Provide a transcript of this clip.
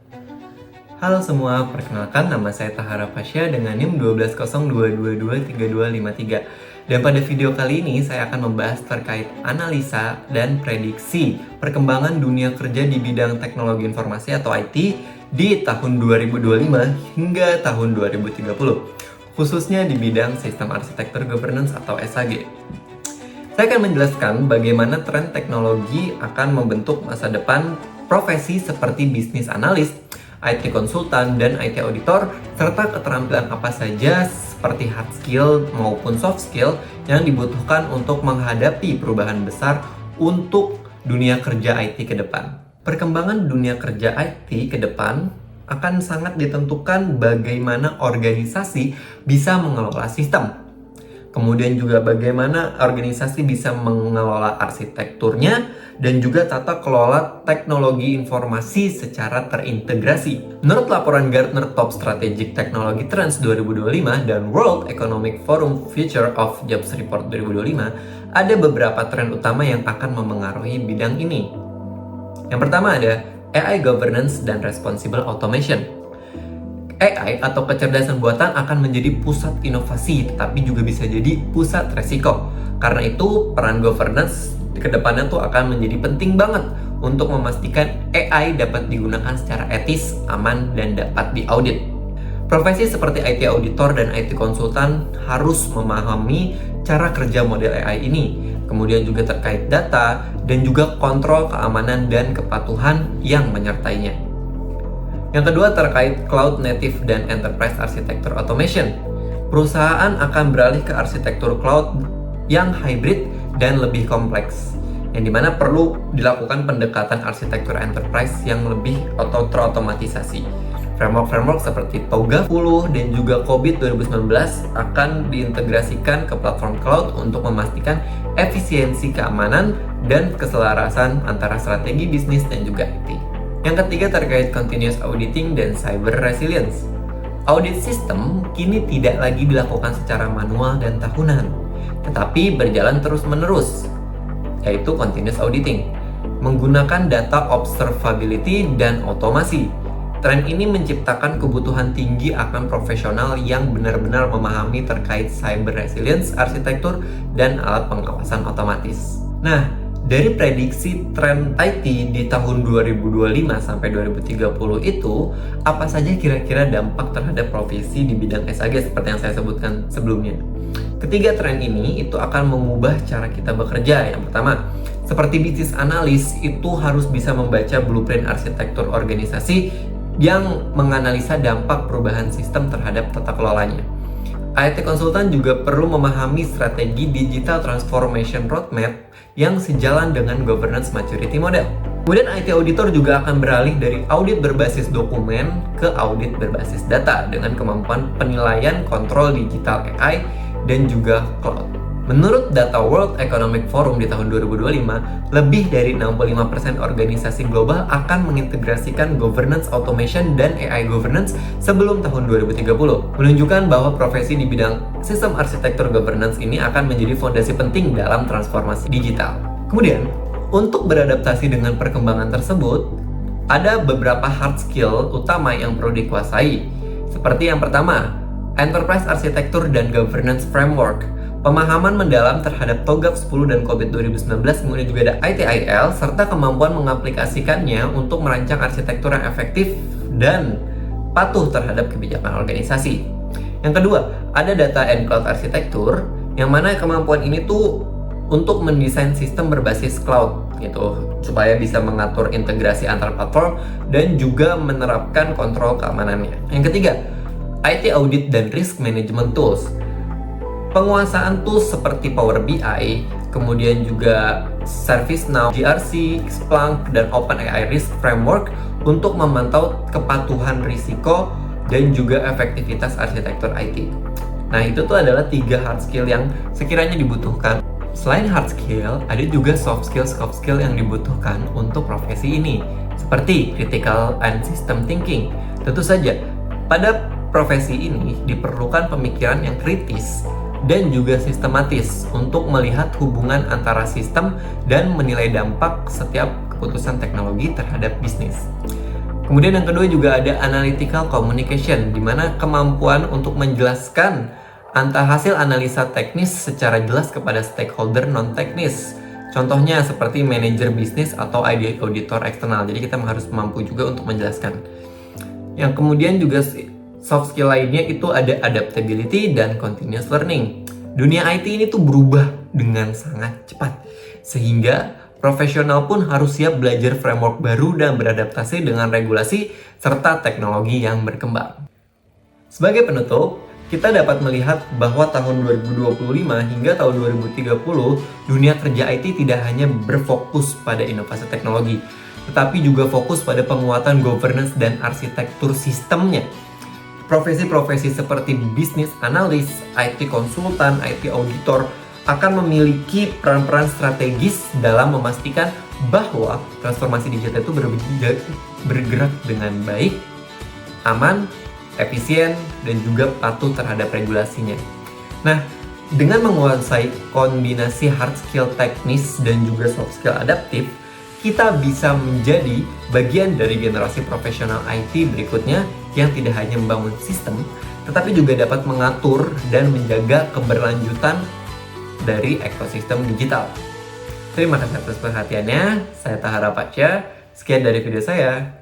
Halo semua, perkenalkan nama saya Tahara Pasha dengan NIM 1202223253. Dan pada video kali ini saya akan membahas terkait analisa dan prediksi perkembangan dunia kerja di bidang teknologi informasi atau IT di tahun 2025 hingga tahun 2030, khususnya di bidang sistem arsitektur governance atau SAG. Saya akan menjelaskan bagaimana tren teknologi akan membentuk masa depan profesi seperti bisnis analis, IT konsultan, dan IT auditor, serta keterampilan apa saja seperti hard skill maupun soft skill yang dibutuhkan untuk menghadapi perubahan besar untuk dunia kerja IT ke depan. Perkembangan dunia kerja IT ke depan akan sangat ditentukan bagaimana organisasi bisa mengelola sistem. Kemudian juga bagaimana organisasi bisa mengelola arsitekturnya dan juga tata kelola teknologi informasi secara terintegrasi. Menurut laporan Gartner Top Strategic Technology Trends 2025 dan World Economic Forum Future of Jobs Report 2025, ada beberapa tren utama yang akan memengaruhi bidang ini. Yang pertama ada AI Governance dan Responsible Automation. AI atau kecerdasan buatan akan menjadi pusat inovasi, tetapi juga bisa jadi pusat resiko. Karena itu, peran governance ke depannya tuh akan menjadi penting banget untuk memastikan AI dapat digunakan secara etis, aman, dan dapat diaudit. Profesi seperti IT auditor dan IT konsultan harus memahami cara kerja model AI ini, kemudian juga terkait data, dan juga kontrol keamanan dan kepatuhan yang menyertainya. Yang kedua terkait Cloud Native dan Enterprise Architecture Automation. Perusahaan akan beralih ke arsitektur cloud yang hybrid dan lebih kompleks, yang dimana perlu dilakukan pendekatan arsitektur enterprise yang lebih terotomatisasi. Framework seperti Toga 10 dan juga COBIT 2019 akan diintegrasikan ke platform cloud untuk memastikan efisiensi keamanan dan keselarasan antara strategi bisnis dan juga IT. Yang ketiga terkait continuous auditing dan cyber resilience. Audit sistem kini tidak lagi dilakukan secara manual dan tahunan, tetapi berjalan terus-menerus, yaitu continuous auditing, menggunakan data observability dan otomasi. Tren ini menciptakan kebutuhan tinggi akan profesional yang benar-benar memahami terkait cyber resilience, arsitektur, dan alat pengawasan otomatis. Nah, dari prediksi tren IT di tahun 2025 sampai 2030 itu, apa saja kira-kira dampak terhadap profesi di bidang SAG seperti yang saya sebutkan sebelumnya? Ketiga tren ini itu akan mengubah cara kita bekerja. Yang pertama, seperti bisnis analis itu harus bisa membaca blueprint arsitektur organisasi yang menganalisa dampak perubahan sistem terhadap tata kelolanya. IT konsultan juga perlu memahami strategi digital transformation roadmap yang sejalan dengan governance maturity model. Kemudian IT auditor juga akan beralih dari audit berbasis dokumen ke audit berbasis data dengan kemampuan penilaian kontrol digital AI dan juga cloud. Menurut data World Economic Forum di tahun 2025, lebih dari 65% organisasi global akan mengintegrasikan governance automation dan AI governance sebelum tahun 2030, menunjukkan bahwa profesi di bidang sistem arsitektur governance ini akan menjadi fondasi penting dalam transformasi digital. Kemudian, untuk beradaptasi dengan perkembangan tersebut, ada beberapa hard skill utama yang perlu dikuasai. Seperti yang pertama, Enterprise Architecture dan Governance Framework. Pemahaman mendalam terhadap TOGAF 10 dan COBIT 2019, kemudian juga ada ITIL, serta kemampuan mengaplikasikannya untuk merancang arsitektur yang efektif dan patuh terhadap kebijakan organisasi. Yang kedua, ada Data and Cloud Architecture, yang mana kemampuan ini tuh untuk mendesain sistem berbasis cloud, gitu, supaya bisa mengatur integrasi antar platform dan juga menerapkan kontrol keamanannya. Yang ketiga, IT Audit dan Risk Management Tools. Penguasaan tools seperti Power BI, kemudian juga ServiceNow, GRC, Splunk, dan OpenAI Risk Framework untuk memantau kepatuhan risiko dan juga efektivitas arsitektur IT. Nah, itu tuh adalah 3 hard skill yang sekiranya dibutuhkan. Selain hard skill, ada juga soft skill yang dibutuhkan untuk profesi ini, seperti critical and system thinking. Tentu saja, pada profesi ini diperlukan pemikiran yang kritis dan juga sistematis untuk melihat hubungan antara sistem dan menilai dampak setiap keputusan teknologi terhadap bisnis. Kemudian yang kedua juga ada analytical communication, di mana kemampuan untuk menjelaskan hasil analisa teknis secara jelas kepada stakeholder non-teknis. Contohnya seperti manajer bisnis atau auditor eksternal. Jadi kita harus mampu juga untuk menjelaskan. Yang kemudian juga soft skill lainnya itu ada adaptability dan continuous learning. Dunia IT ini tuh berubah dengan sangat cepat, sehingga profesional pun harus siap belajar framework baru dan beradaptasi dengan regulasi serta teknologi yang berkembang. Sebagai penutup, kita dapat melihat bahwa tahun 2025 hingga tahun 2030, dunia kerja IT tidak hanya berfokus pada inovasi teknologi, tetapi juga fokus pada penguatan governance dan arsitektur sistemnya. Profesi-profesi seperti business analyst, IT konsultan, IT auditor akan memiliki peran-peran strategis dalam memastikan bahwa transformasi digital itu bergerak dengan baik, aman, efisien, dan juga patuh terhadap regulasinya. Nah, dengan menguasai kombinasi hard skill teknis dan juga soft skill adaptif, kita bisa menjadi bagian dari generasi profesional IT berikutnya yang tidak hanya membangun sistem, tetapi juga dapat mengatur dan menjaga keberlanjutan dari ekosistem digital. Terima kasih atas perhatiannya. Saya Tahara Pacha. Sekian dari video saya.